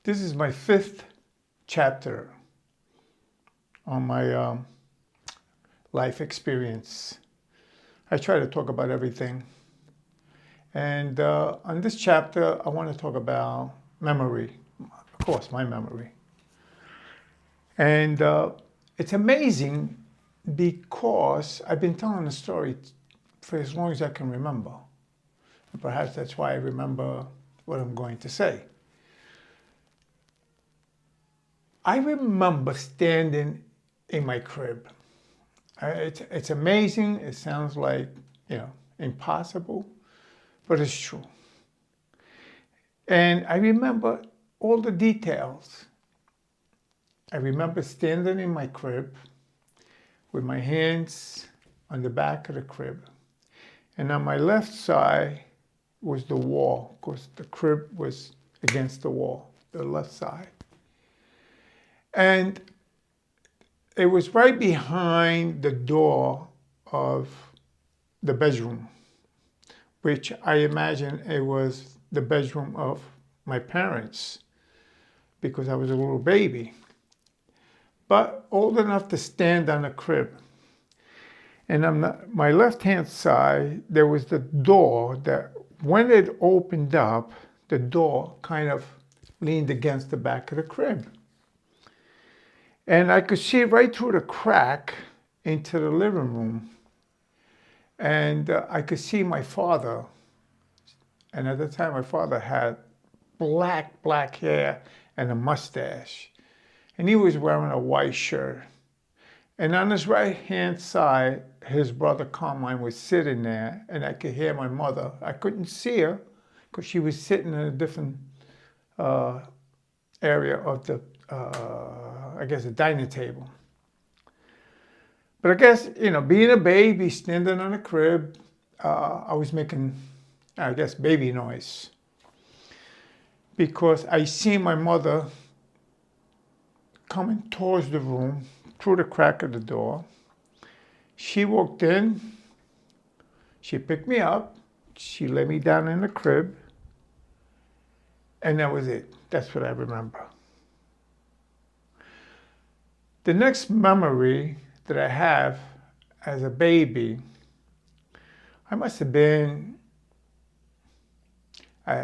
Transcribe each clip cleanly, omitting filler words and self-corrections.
This is my fifth chapter on my life experience. I try to talk about everything. And on this chapter, I want to talk about memory. Of course, my memory. And it's amazing because I've been telling the story for as long as I can remember. And perhaps that's why I remember what I'm going to say. I remember standing in my crib. It's amazing. It sounds like, impossible, but it's true. And I remember all the details. I remember standing in my crib with my hands on the back of the crib. And on my left side was the wall, because the crib was against the wall, the left side. And it was right behind the door of the bedroom, which I imagine it was the bedroom of my parents, because I was a little baby, but old enough to stand on the crib. And on my left-hand side, there was the door that when it opened up, the door kind of leaned against the back of the crib. And I could see right through the crack into the living room. And I could see my father. And at the time, my father had black hair and a mustache. And he was wearing a white shirt. And on his right-hand side, his brother Carmine was sitting there, and I could hear my mother. I couldn't see her because she was sitting in a different area of the, the dining table. But I guess, being a baby, standing on a crib, I was making, baby noise. Because I see my mother coming towards the room through the crack of the door. She walked in, she picked me up, she laid me down in the crib, and that was it. That's what I remember. The next memory that I have as a baby, I must have been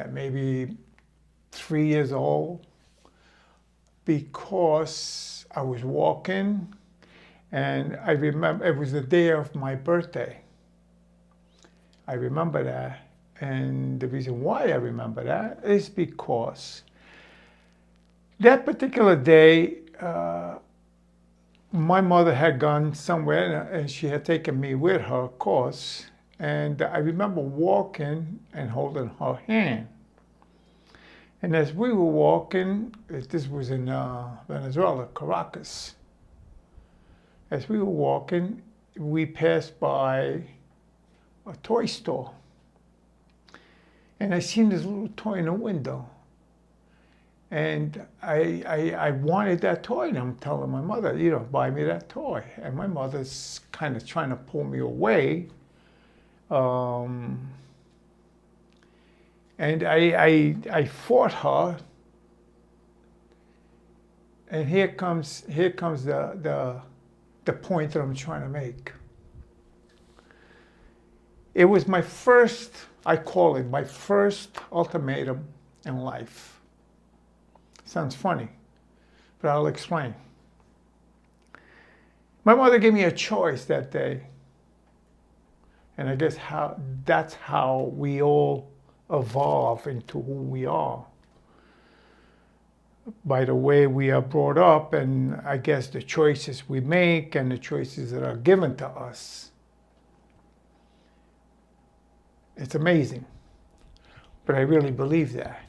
maybe 3 years old, because I was walking, and I remember it was the day of my birthday. I remember that. And the reason why I remember that is because that particular day, my mother had gone somewhere, and she had taken me with her, of course. And I remember walking and holding her hand. And as we were walking, this was in Venezuela, Caracas. As we were walking, we passed by a toy store. And I seen this little toy in the window. And I wanted that toy, and I'm telling my mother, buy me that toy. And my mother's kind of trying to pull me away. And I fought her. And here comes the point that I'm trying to make. It was my first, I call it my first ultimatum in life. Sounds funny, but I'll explain. My mother gave me a choice that day. And I guess that's how we all evolve into who we are. By the way we are brought up, and I guess the choices we make and the choices that are given to us. It's amazing, but I really believe that.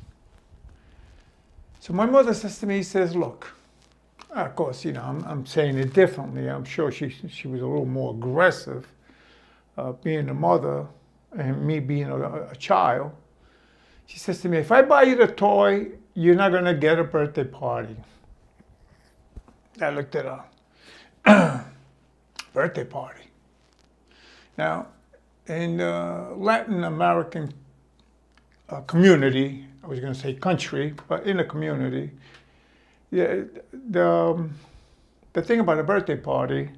So my mother says to me, look, of course, I'm saying it differently. I'm sure she was a little more aggressive, being a mother and me being a child. She says to me, if I buy you the toy, you're not going to get a birthday party. I looked at her. Birthday party. Now, in the Latin American community, I was going to say country, but in the community. Yeah, the thing about a birthday party,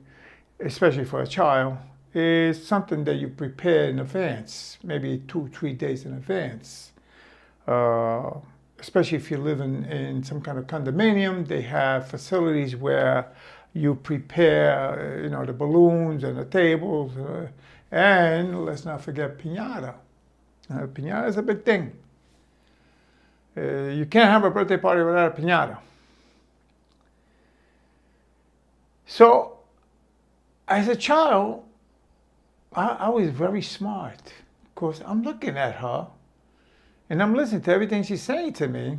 especially for a child, is something that you prepare in advance, maybe 2, 3 days in advance. Uh, Especially if you live in some kind of condominium, they have facilities where you prepare, the balloons and the tables, and let's not forget piñata. Piñata is a big thing. You can't have a birthday party without a piñata. So, as a child, I was very smart. Of course, I'm looking at her, and I'm listening to everything she's saying to me.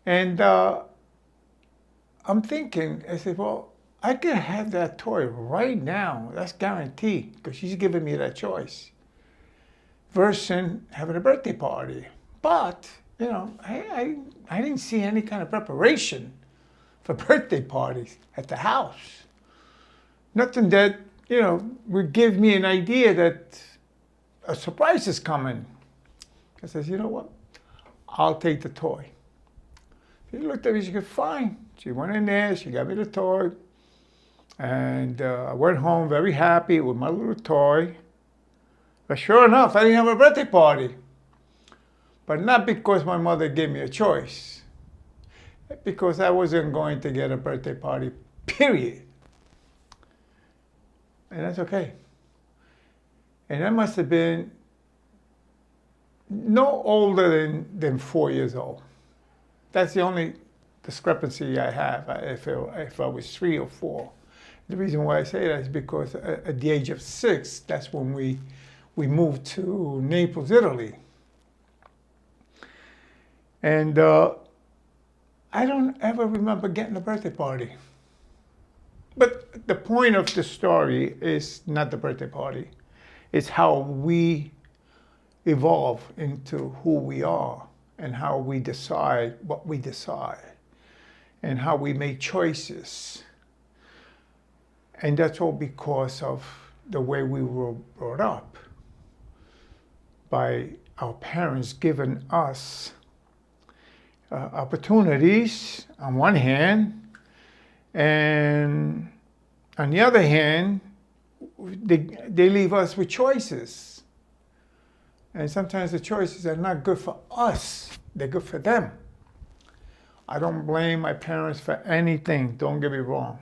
And I'm thinking, I said, well, I can have that toy right now. That's guaranteed, because she's giving me that choice. Versus having a birthday party. But, I didn't see any kind of preparation for birthday parties at the house. Nothing that, would give me an idea that a surprise is coming. I says, you know what? I'll take the toy. She looked at me, she said, fine. She went in there, she got me the toy. And I went home very happy with my little toy. But sure enough, I didn't have a birthday party. But not because my mother gave me a choice. Because I wasn't going to get a birthday party, period. And that's okay. And I must have been no older than 4 years old. That's the only discrepancy I have if I was 3 or 4. The reason why I say that is because at the age of 6, that's when we moved to Naples, Italy. And I don't ever remember getting a birthday party. But the point of the story is not the birthday party. It's how we evolve into who we are and how we decide what we decide and how we make choices. And that's all because of the way we were brought up by our parents giving us opportunities on one hand, and on the other hand, they leave us with choices. And sometimes the choices are not good for us, they're good for them. I don't blame my parents for anything, don't get me wrong.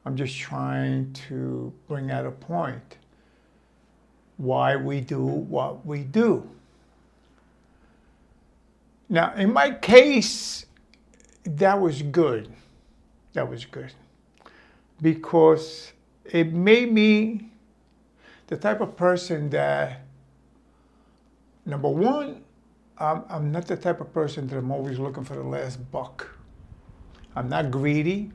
I'm just trying to bring out a point why we do what we do. Now, in my case, that was good. That was good. Because it made me the type of person that, number one, I'm not the type of person that I'm always looking for the last buck. I'm not greedy.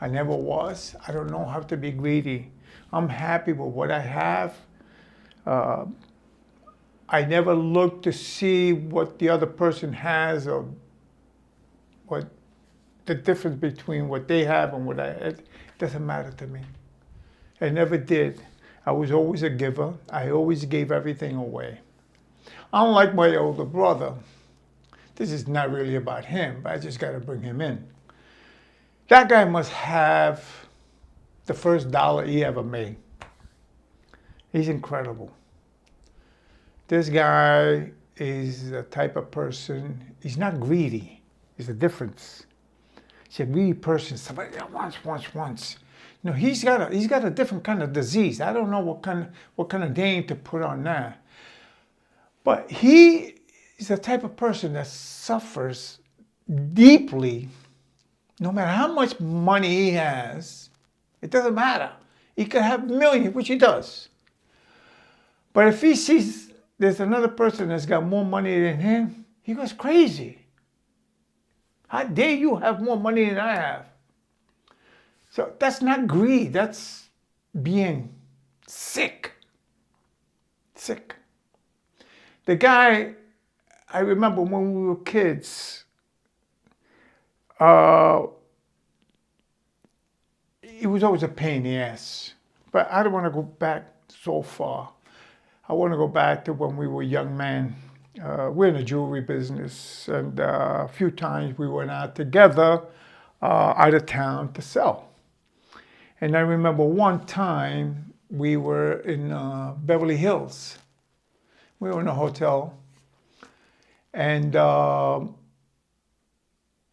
I never was. I don't know how to be greedy. I'm happy with what I have. I never look to see what the other person has or what the difference between what they have and what I have. It doesn't matter to me. I never did. I was always a giver. I always gave everything away. Unlike my older brother, this is not really about him, but I just got to bring him in. That guy must have the first dollar he ever made. He's incredible. This guy is the type of person, he's not greedy. There's a difference. He's a greedy person, somebody that wants. No, he's got a different kind of disease. I don't know what kind of name to put on that. But he is the type of person that suffers deeply. No matter how much money he has, it doesn't matter. He could have millions, which he does. But if he sees there's another person that's got more money than him, he goes crazy. How dare you have more money than I have? So that's not greed, that's being sick. Sick. The guy, I remember when we were kids, it was always a pain in the ass. But I don't want to go back so far. I want to go back to when we were young men we're in the jewelry business, and a few times we went out together out of town to sell. And I remember one time we were in Beverly Hills. We were in a hotel, and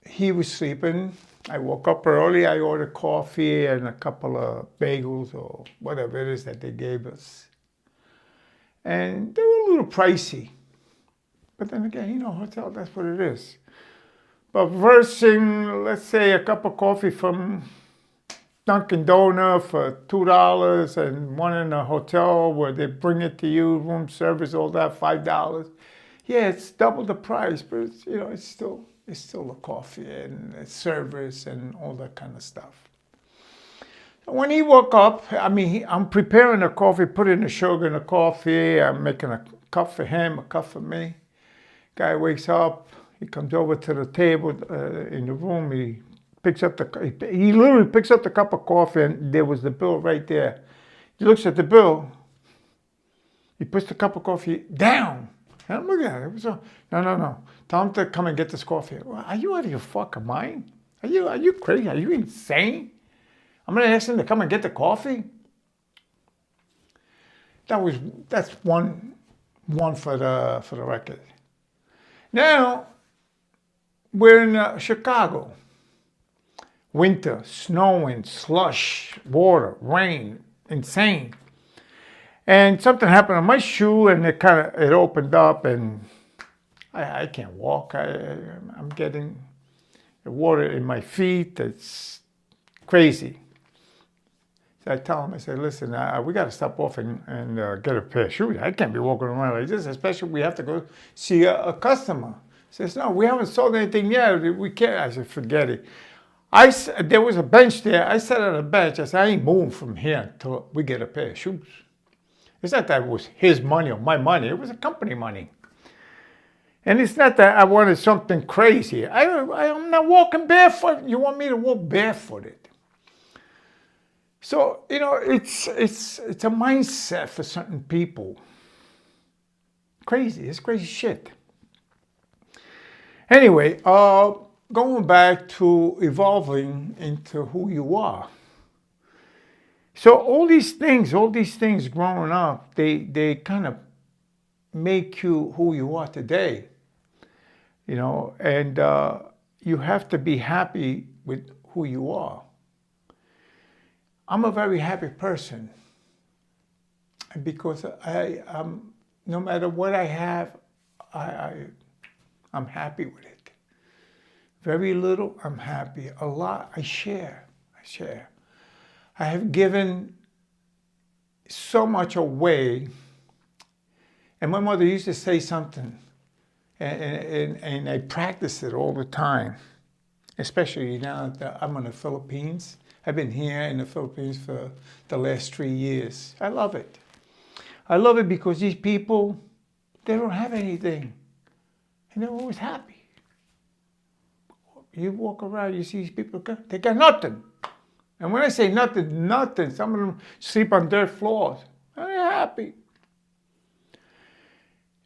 he was sleeping. I woke up early. I ordered coffee and a couple of bagels or whatever it is that they gave us. And they were a little pricey. But then again, you know, hotel, that's what it is. But versus, let's say, a cup of coffee from Dunkin' Donuts for $2 and one in a hotel where they bring it to you, room service, all that, $5. Yeah, it's double the price, but it's, you know, it's still a coffee and service and all that kind of stuff. So when he woke up, I mean, I'm preparing the coffee, putting the sugar in the coffee. I'm making a cup for him, a cup for me. Guy wakes up. He comes over to the table in the room. He literally picks up the cup of coffee, and there was the bill right there. He looks at the bill. He puts the cup of coffee down. And I'm looking at it. No. Tell him to come and get this coffee. Are you out of your fucking mind? Are you crazy? Are you insane? I'm gonna ask him to come and get the coffee? That's one for the record. Now we're in Chicago. Winter, snowing, slush, water, rain, insane. And something happened on my shoe, and it opened up, and I can't walk. I'm getting the water in my feet. It's crazy. So I tell him, I say, listen, we got to stop off and get a pair of shoes. I can't be walking around like this, especially we have to go see a customer. He says, no, we haven't sold anything yet. We can't. I said, forget it. There was a bench there. I sat on a bench. I said, I ain't moving from here until we get a pair of shoes. It's not that it was his money or my money. It was a company money. And it's not that I wanted something crazy. I'm not walking barefoot. You want me to walk barefooted? So, you know, it's a mindset for certain people. Crazy. It's crazy shit. Anyway, going back to evolving into who you are. So all these things growing up, they kind of make you who you are today, you know, and you have to be happy with who you are. I'm a very happy person because I'm no matter what I have, I'm happy with it. Very little, I'm happy. A lot, I share. I have given so much away. And my mother used to say something, and I practice it all the time, especially now that I'm in the Philippines. I've been here in the Philippines for the last 3 years. I love it. I love it because these people, they don't have anything, and they're always happy. You walk around, you see these people, they got nothing. And when I say nothing, some of them sleep on dirt floors. They're happy.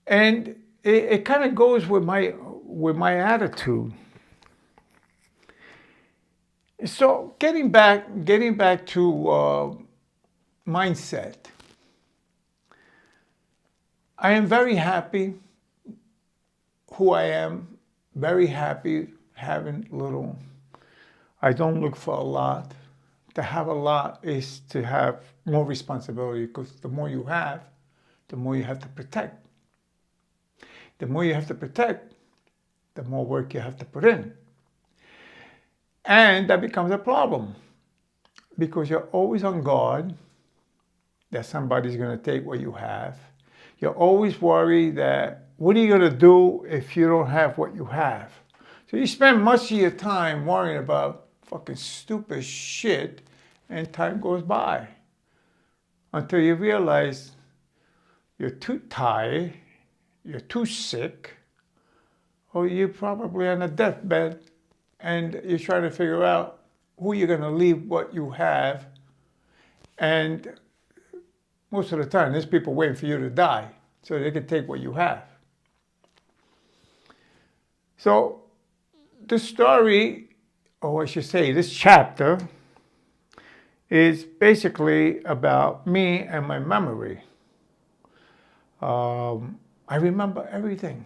And it kind of goes with my attitude. So getting back to mindset. I am very happy who I am, very happy having little. I don't look for a lot. To have a lot is to have more responsibility, because the more you have, the more you have to protect. The more you have to protect, the more work you have to put in. And that becomes a problem because you're always on guard that somebody's going to take what you have. You're always worried that what are you going to do if you don't have what you have? So you spend much of your time worrying about fucking stupid shit, and time goes by until you realize you're too tired, you're too sick, or you're probably on a deathbed, and you're trying to figure out who you're going to leave what you have. And most of the time, there's people waiting for you to die so they can take what you have. So this story, or I should say this chapter, is basically about me and my memory. I remember everything,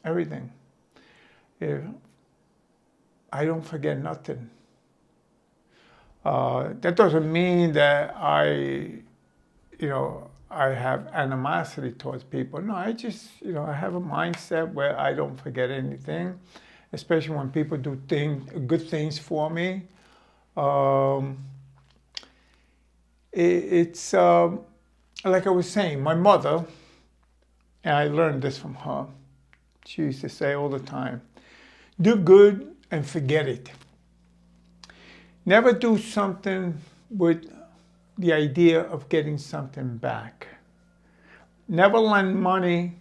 everything. If I don't forget nothing. That doesn't mean that I have animosity towards people. No, I just, I have a mindset where I don't forget anything, especially when people do good things for me. It's like I was saying, my mother, and I learned this from her. She used to say all the time, do good and forget it. Never do something with the idea of getting something back. Never lend money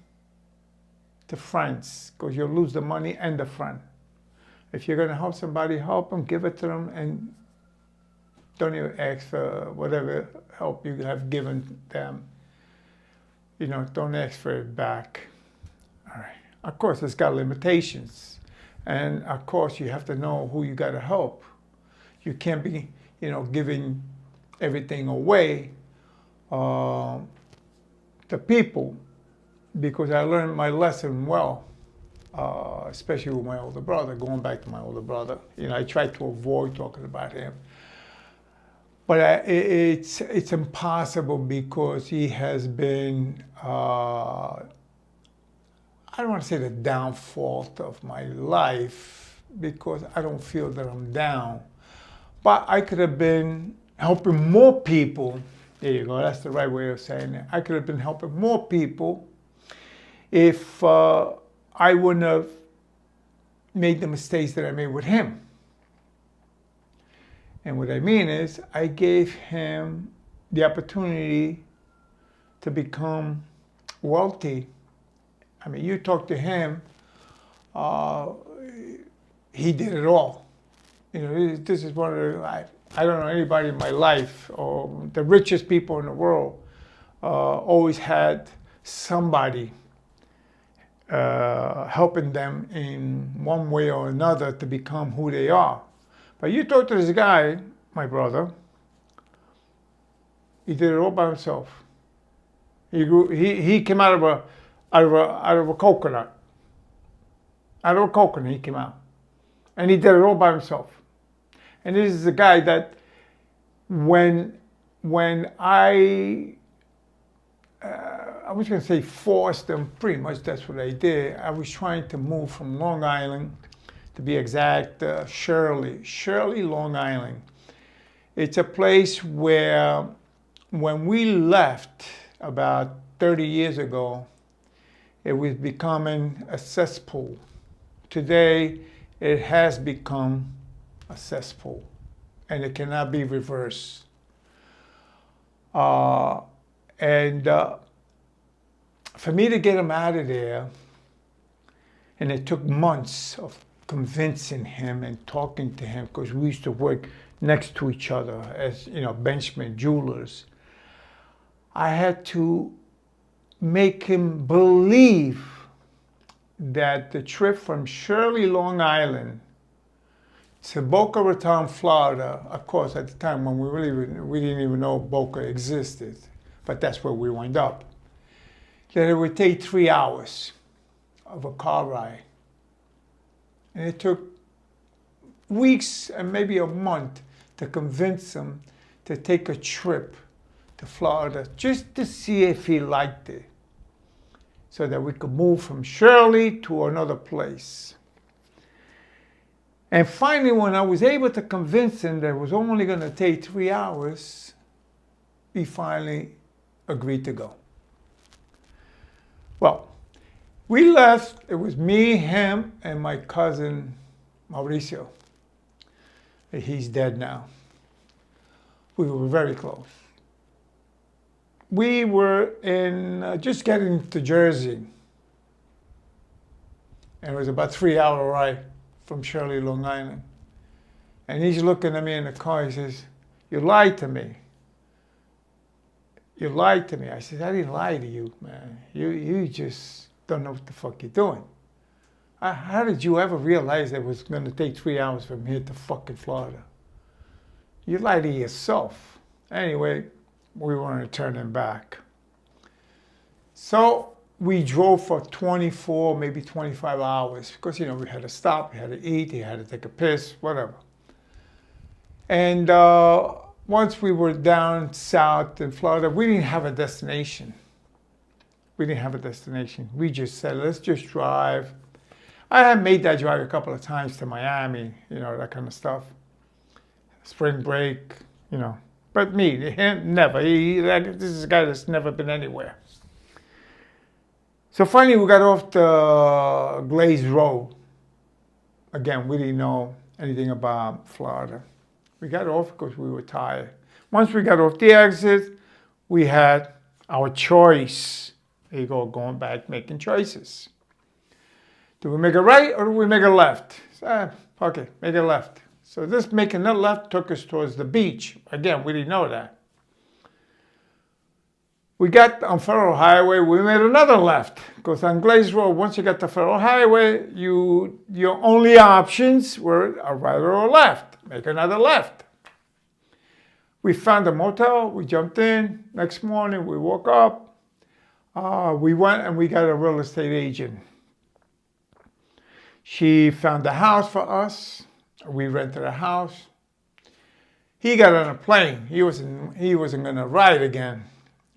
to friends, because you'll lose the money and the friend. If you're going to help somebody, help them, give it to them, and don't even ask for whatever help you have given them. Don't ask for it back. All right. Of course, it's got limitations. And of course, you have to know who you got to help. You can't be, giving everything away to people, because I learned my lesson well, especially with my older brother, going back to my older brother. I tried to avoid talking about him. But it's impossible, because he has been, I don't want to say the downfall of my life, because I don't feel that I'm down. But I could have been helping more people. There you go, that's the right way of saying it. I could have been helping more people if I wouldn't have made the mistakes that I made with him. And what I mean is, I gave him the opportunity to become wealthy. I mean, you talk to him, he did it all. This is one of the, I don't know anybody in my life, or the richest people in the world, always had somebody helping them in one way or another to become who they are. But you talk to this guy, my brother, he did it all by himself. He came out of a coconut. Out of a coconut he came out. And he did it all by himself. And this is a guy that when I was going to say forced them, pretty much that's what I did. I was trying to move from Long Island, to be exact, Shirley, Long Island. It's a place where, when we left about 30 years ago, it was becoming a cesspool. Today, it has become a cesspool, and it cannot be reversed. For me to get him out of there, and it took months of convincing him and talking to him, because we used to work next to each other as benchmen, jewelers. I had to make him believe that the trip from Shirley, Long Island to Boca Raton, Florida, of course, at the time when we didn't even know Boca existed, but that's where we wound up, that it would take 3 hours of a car ride. And it took weeks and maybe a month to convince him to take a trip to Florida just to see if he liked it, so that we could move from Shirley to another place. And finally, when I was able to convince him that it was only going to take 3 hours, he finally agreed to go. Well, we left. It was me, him, and my cousin, Mauricio. He's dead now. We were very close. We were just getting to Jersey. And it was about a 3-hour ride from Shirley, Long Island. And he's looking at me in the car. He says, "You lied to me. You lied to me." I said, "I didn't lie to you, man. You just don't know what the fuck you're doing." How did you ever realize it was going to take 3 hours from here to fucking Florida? You lie to yourself. Anyway, we weren't turning back. So we drove for 24, maybe 25 hours because, you know, we had to stop, we had to eat, we had to take a piss, whatever. And once we were down south in Florida, we didn't have a destination. We didn't have a destination. We just said, let's just drive. I had made that drive a couple of times to Miami, you know, that kind of stuff. Spring break, you know. But me, him, never. This is a guy that's never been anywhere. So finally we got off the Glazed Road. Again, we didn't know anything about Florida. We got off because we were tired. Once we got off the exit, we had our choice. There you go, going back, making choices. Do we make a right or do we make a left? Okay, make a left. So this making a left took us towards the beach. Again, we didn't know that. We got on Federal Highway, we made another left. Because on Glazed Road, once you got the Federal Highway, your only options were a right or a left. Make another left. We found a motel, we jumped in. Next morning, we woke up. We went and we got a real estate agent. She found a house for us. We rented a house. He got on a plane. He wasn't going to ride again.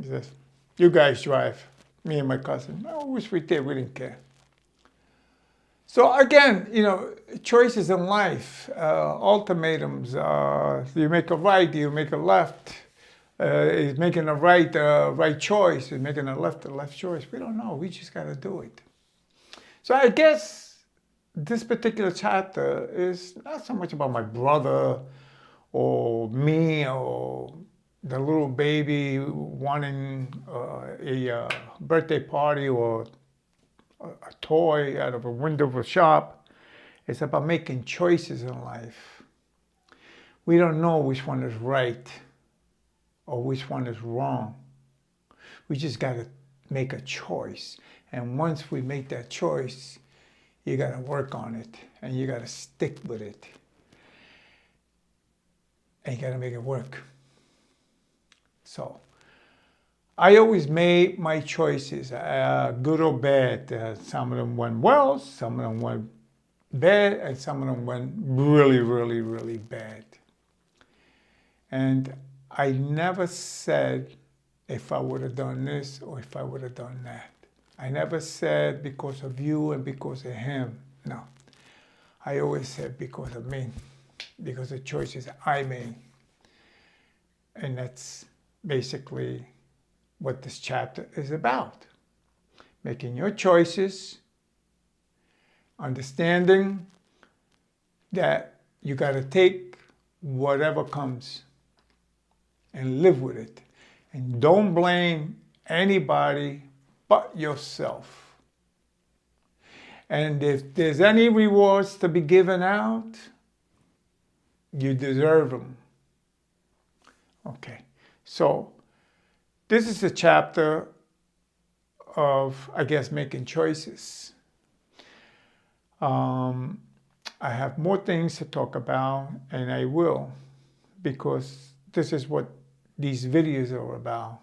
He says, you guys drive. Me and my cousin. I wish we did. We didn't care. So again, you know, choices in life, ultimatums. Do you make a right? Do you make a left? Is making a right choice? Is making a left choice? We don't know. We just got to do it. So I guess this particular chapter is not so much about my brother or me or the little baby wanting a birthday party or a toy out of a window of a shop. It's about making choices in life. We don't know which one is right or which one is wrong. We just got to make a choice. And once we make that choice, you got to work on it and you got to stick with it. And you got to make it work. So I always made my choices, good or bad. Some of them went well, some of them went bad, and some of them went really, really, really bad. And I never said if I would have done this or if I would have done that. I never said because of you and because of him. No. I always said because of me, because of choices I made. And that's basically what this chapter is about. Making your choices, understanding that you got to take whatever comes and live with it. And don't blame anybody but yourself. And if there's any rewards to be given out, you deserve them. Okay, so this is a chapter of, I guess, making choices. I have more things to talk about, and I will, because this is what these videos are about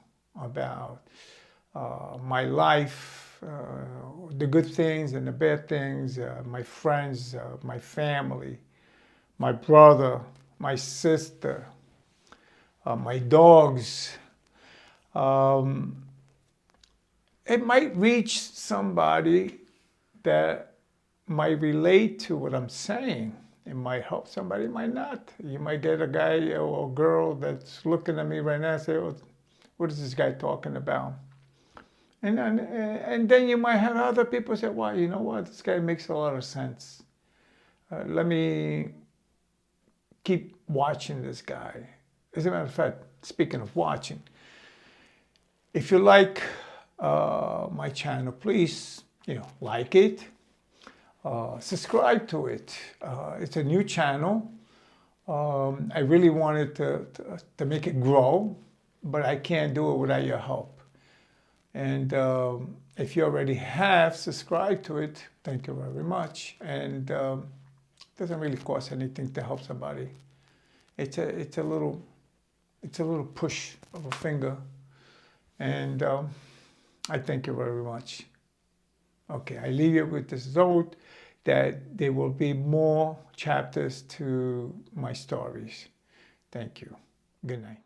my life, the good things and the bad things, my friends, my family, my brother, my sister, my dogs. It might reach somebody that might relate to what I'm saying. It might help somebody, it might not. You might get a guy or a girl that's looking at me right now and say, oh, what is this guy talking about? And then you might have other people say, well, you know what, this guy makes a lot of sense. Let me keep watching this guy. As a matter of fact, speaking of watching, if you like my channel, please, like it, subscribe to it. It's a new channel. I really wanted to make it grow, but I can't do it without your help. And if you already have subscribed to it, thank you very much. And it doesn't really cost anything to help somebody. It's a little push of a finger. And I thank you very much. Okay, I leave you with this note that there will be more chapters to my stories. Thank you. Good night.